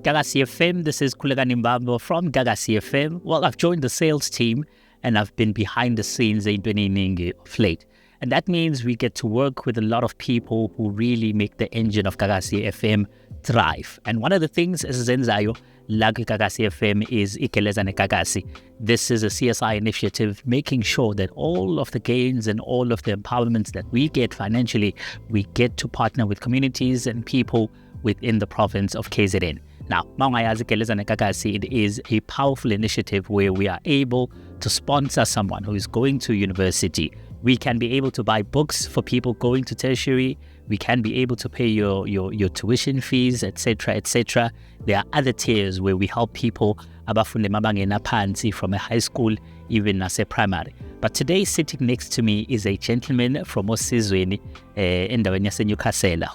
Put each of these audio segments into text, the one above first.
Gagasi FM. This is Khulekani Mbambo from Gagasi FM. Well, I've joined the sales team and I've been behind the scenes in Ningi of late. And that means we get to work with a lot of people who really make the engine of Gagasi FM thrive. And one of the things is Zenzayo, Lagi Gagasi FM is Ikelezane Gagasi. This is a CSI initiative making sure that all of the gains and all of the empowerments that we get financially, we get to partner with communities and people within the province of KZN. Now, Maungayazi Ikelezane Gagasi, it is a powerful initiative where we are able to sponsor someone who is going to university. We can be able to buy books for people going to tertiary. We can be able to pay your tuition fees, etc., etc. There are other tiers where we help people abafunde mabangena phansi from a high school, even as a primary. But today, sitting next to me is a gentleman from Osizweni, endaweni yaseNyukhasela,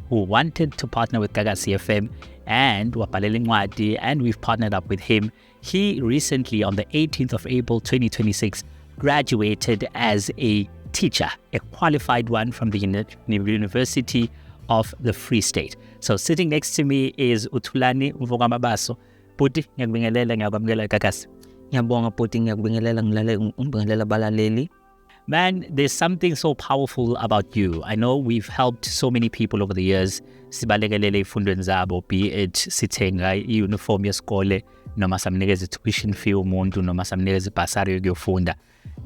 who wanted to partner with Gagasi FM and wabhalele incwadi, and we've partnered up with him. He recently, on the 18th of April 2026, graduated as a teacher, a qualified one from the University of the Free State. So sitting next to me is Uthulani Mvokamabaso. Puti, ngiyakubingelela ngiyakwamukela Gagasi. Ngiyabonga Puti, ngiyakubingelela ngibingelela balaleli. Man, there's something so powerful about you. I know we've helped so many people over the years. Sibalekelele ifundweni zabo, be it sithenga i-uniform yesikole, noma samnikeza tuition fee umuntu, noma samnikeza ibhasari yokuyofunda.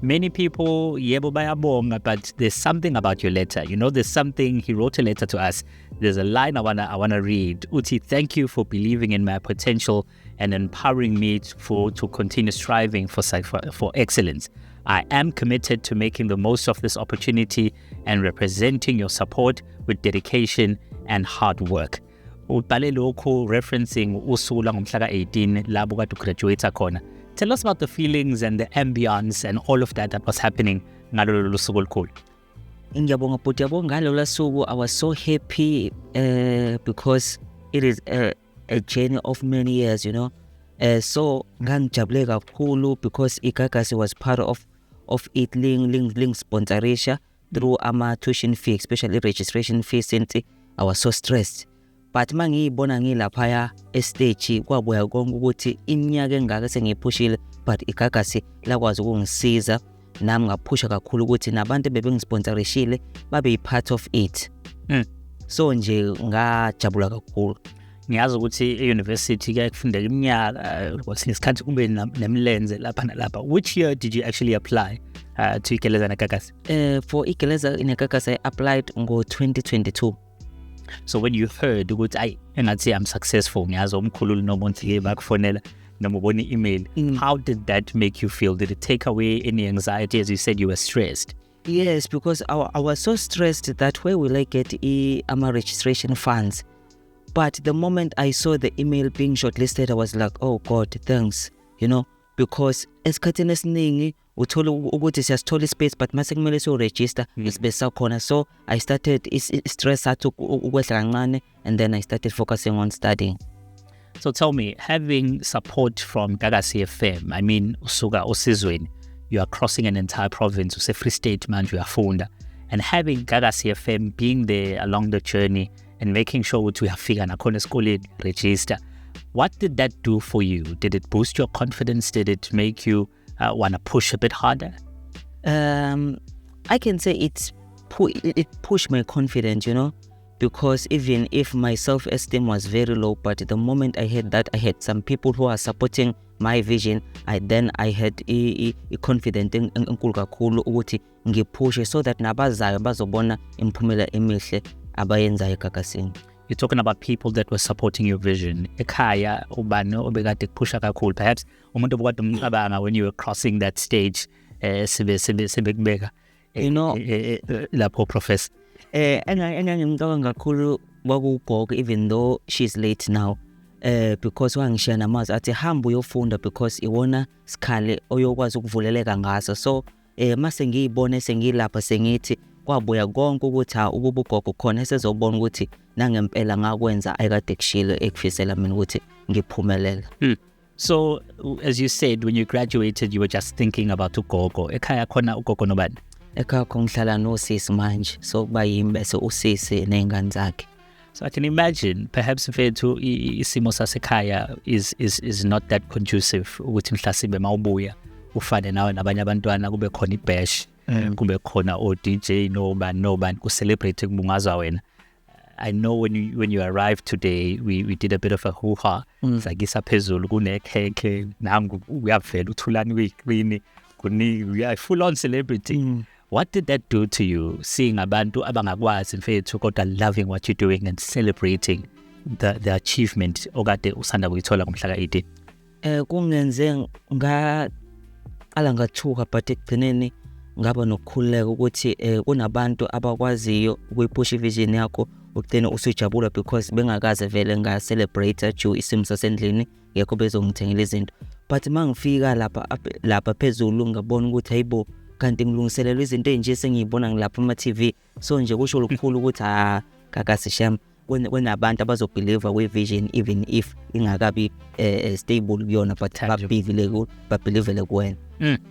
Many people, yebo bayabonga, but there's something about your letter. You know, there's something, he wrote a letter to us. There's a line I wanna read. Uti, thank you for believing in my potential and empowering me to continue striving for excellence. I am committed to making the most of this opportunity and representing your support with dedication and hard work. Ubhale lokho referencing usuku langomhla ka-18 labo kade ugraduate khona. Tell us about the feelings and the ambience and all of that was happening ngalolo suku olukhulu. Ngiyabonga Puti, yabo ngalolo suku I was so happy because it is a journey of many years, you know. So ngangijabule kakhulu because iGagasi was part of it link sponsorisha through ama tuition fee, especially registration fee, since I was so stressed. But mangiyibona ngilaphaya estage kwabuya konke ukuthi iminyaka engaka sengiphushile, but iGagasi lakwazi ukungisiza nami ngaphusha kakhulu ukuthi nabantu bebengisponsorishile babe part of it. So nje ngajabula kakhulu. Ngiyazi ukuthi e-university kuya kufundeka iminyaka kwesinye isikhathi kube nemlenze lapha nalapha. Which year did you actually apply to Ikelezane Gagasi? For Ikelezane Gagasi I applied ngo 2022. So when you heard ukuthi engathi I'm successful, ngiyazi umkhululi nomonti bakufonela noma ubona i-email, how did that make you feel? Did it take away any anxiety? As you said, you were stressed. Yes, because I was so stressed that where will I get ama registration funds? But the moment I saw the email being shortlisted, I was like, oh God, thanks, you know, because esikhathini esiningi uthola ukuthi siyasithola space but mase kumele so register ispace sakhona. So I started stress athi ukwehla kancane, and then I started focusing on studying. So tell me, having support from Gagasi FM, I mean usuka Osizweni, you are crossing an entire province, use Free State manje uyafunda, and having Gagasi FM being there along the journey and making sure ukuthi uyafika nakhona esikoleni register, what did that do for you? Did it boost your confidence? Did it make you want to push a bit harder? I can say it pushed my confidence, you know, because even if my self-esteem was very low, but the moment I had that, I had some people who are supporting my vision. I had a confidence in kakhulu ukuthi ngipushe so that nabazayo bazobona imphumela emihle abayenzayo eGagasini. You're talking about people that were supporting your vision. Ekhaya ubani obekade kupusha kakhulu. Perhaps umuntu obukade umcabanga when you were crossing that stage sebekubeka. You know, lapho professor. Engangimcabanga kakhulu kwakugogo, even though she's late now. Because wangishiya namazwi athi hamba uyofunda because iwona sikhale oyokwazi ukuvuleleka ngaso. So mase ngiyibone sengilapha sengithi kwabuya konke ukuthi ukuba ugogo khona esezobona ukuthi nangempela ngakwenza ayikade kushilo ekufisela mina ukuthi ngiphumelela. So as you said, when you graduated you were just thinking about ugogo. Ekhaya khona ugogo nobani? Ekhaya ngihlala nosisi manje, so kuba yimi bese usisi nezingane zakhe. So I can imagine perhaps mfethu isimo sasekhaya is not that conducive ukuthi mhlawumbe mawubuya ufane nawe nabanye abantwana kube khona ibash kube khona o DJ nobani ku celebrate kubungazwa wena. I know when you arrived today we did a bit of a hoo-ha sagisa phezulu kunekhekhe nangu uyavela uthulani kuyiclean we are full on celebrity. What did that do to you, seeing abantu abangakwazi mfethu kodwa loving what you're doing and celebrating the achievement okade usanda kuyithola ngomhla ka-18? Kungenze ngaqala ngathuka, but ekugcineni ngaba nokukhululeka ukuthi kunabantu abakwaziyo ukuyiphusha ivision yakho ukugcina usujabula because bengakaze vele nga-celebrate due isimo sasendlini ngekho bezongithengela izinto. But mangifika lapha phezulu ngabona ukuthi hayibo, kanti ngilungiselela izinto enje sengiyibona ngilapha ama-TV. So nje kusho lukhulu ukuthi kakasisham kunabantu abazobelieve kwi-vision even if ingakabi stable kuyona, but babelievele kuwena.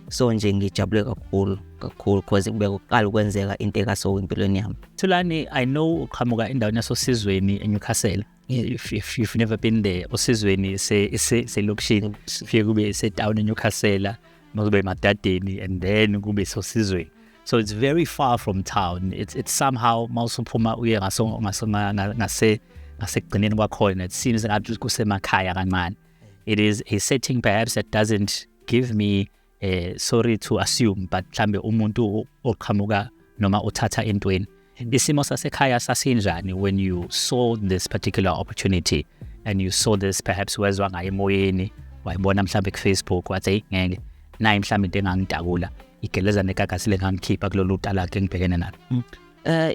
So nje ngijabule kakhulu because kube kuqala ukwenzeka into ekaso empilweni yami. Thulani, I know uqhamuka endaweni yasoSizweni eNewcastle. If you've never been there, oSizweni selokishini ufike kube town eNewcastle makube emadadeni and then kube soSizweni. So it's very far from town. It's somehow mawusuphuma uye ngasekugcineni kwakhona, it seems ngathi kusemakhaya kancane. It is a setting perhaps that doesn't give me sorry to assume, but mhlambe umuntu oqhamuka noma uthatha entweni. Isimo sasekhaya sasinjani when you saw this particular opportunity and you saw this perhaps wezwa ngayo emoyeni, wayibona mhlambe ku-Facebook wathi ngeke nayi mhlambe into engangitakula igeleza nekakasi lengangikhipha kulolu talaka engibhekene nalo?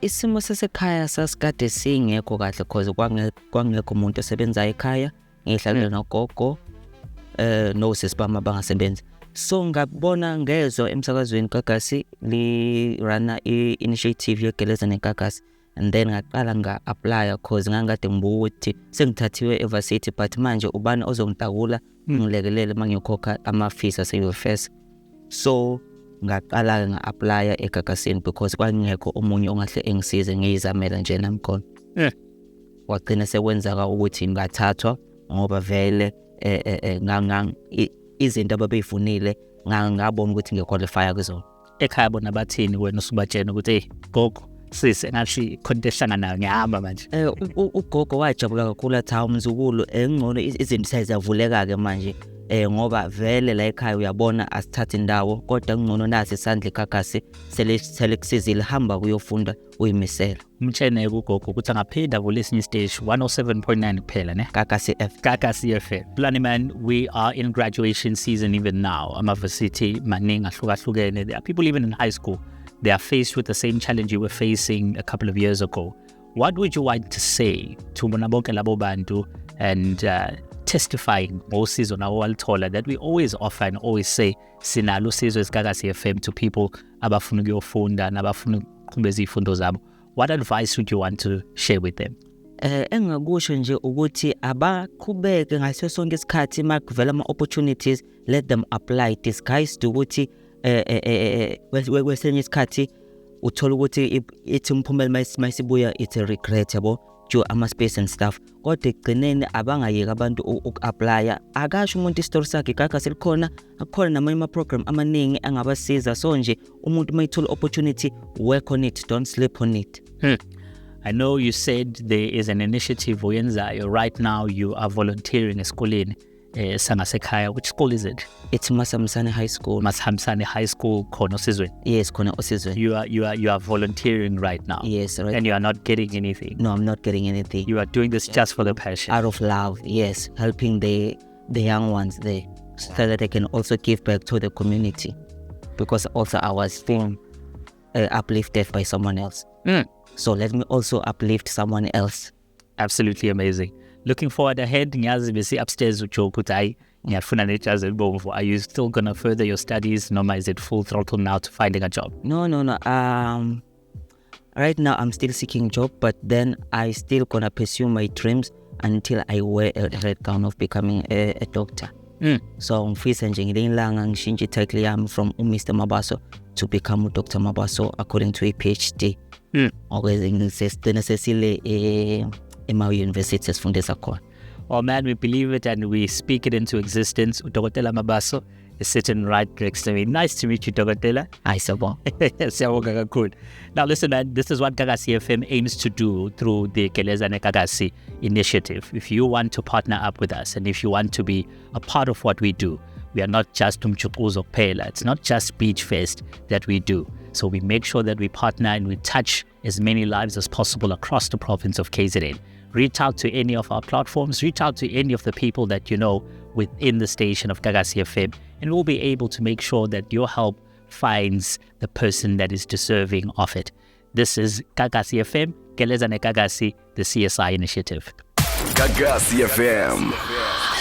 Isimo sasekhaya sasikade singekho kahle because kwangekho umuntu osebenzayo ekhaya, ngihlalela nogogo nosisi bami abangasebenzi. So ngabona ngezwe emsakazweni Gagasi li-rana i-initiative yogeleza nekakasi, and then ngaqala nga-apply cause ngangade ngibuka ukuthi sengithathiwe eVarsity, but manje ubani ozongitakula ngilekelele mangiyokhokha ama-fees ase-UFS. So ngaqala nga-apply eGagasini because kwangekho omunye ongahle engisize ngiyizamela nje nami khona. Wagcina sekwenzeka ukuthi ngathathwa ngoba vele izinto ababeyifunile ngabona ukuthi ngiqualify kuzona. Ekhaya bona bathini wena usubatshena ukuthi hey gogo sisi ngathi khonto ehlanga nayo ngihamba manje? Ugogo wajabula kakhulu athi hawu mzukulu, ngcono izinto seziyavuleka ke manje ngoba vele la ekhaya uyabona asithatha indawo, kodwa ngcono nasi isandla eGagasi sele kusizile, hamba kuyofunda uyimisela. Umtshene ugogo ukuthi angaphinda avule esinye stage 107.9 kuphela ne Gagasi FM. Blani man, we are in graduation season even now. Ama-varsity maningi ahlukahlukene. There are people even in high school, they are faced with the same challenge you were facing a couple of years ago. What would you want to say to bona bonke labo bantu and testifying ngosizo nawo walithola that we always offer and always say sinalo usizo eGagasi FM to people abafuna ukuyofunda nabafuna ukuqhubeza izifundo zabo? What advice would you want to share with them? Engakusho nje ukuthi abaqhubeke ngaso sonke isikhathi makuvela ama-opportunities, let them apply. Disguised ukuthi kwesenye isikhathi uthola ukuthi ithi umphumela mayisibuya it's a regret yabo due ama-space and stuff, kodwa ekugcineni abangayeki abantu uku-applya. Akasho umuntu isitori sakhe Gagasi likhona, akukhona namanye ama-program amaningi angabasiza. So nje umuntu mayithola opportunity, work on it, don't sleep on it. I know you said there is an initiative oyenzayo right now. You are volunteering esikoleni sangasekhaya. Which school is it? It's Masamsane High School. Masamsane High School khona oSizweni? Yes, khona oSizweni. You are volunteering right now? Yes, right. And you are not getting anything? No, I'm not getting anything. You are doing this just for the passion? Out of love, yes. Helping the young ones there so that they can also give back to the community, because also I was being uplifted by someone else. So let me also uplift someone else. Absolutely amazing. Looking forward ahead, ngiyazi bese upstairs ujoke ukuthi hayi ngiyafuna nejazi elibomvu. Are you still going to further your studies? Noma is it full throttle now to finding a job? No. Right now I'm still seeking job, but then I still gonna pursue my dreams until I wear a red gown of becoming a doctor. So ngifisa nje ngelilanga ngishintshe title yami from Mr. Mabaso to become Dr. Mabaso according to a PhD. Always ngisesicina sesile ema-university esifundisa khona. Oh man, we believe it and we speak it into existence. Dr. Mabaso is sitting right next to me. Nice to meet you, Dr. Hayi siyabonga. Siyabonga kakhulu. Now listen, man, this is what Gagasi FM aims to do through the Gelezane Gagasi initiative. If you want to partner up with us and if you want to be a part of what we do, we are not just Umchukuzo Pela. It's not just Beach Fest that we do. So we make sure that we partner and we touch as many lives as possible across the province of KZN. Reach out to any of our platforms, reach out to any of the people that you know within the station of Gagasi FM, and we'll be able to make sure that your help finds the person that is deserving of it. This is Gagasi FM, Gelezane Gagasi, the CSI initiative. Gagasi FM.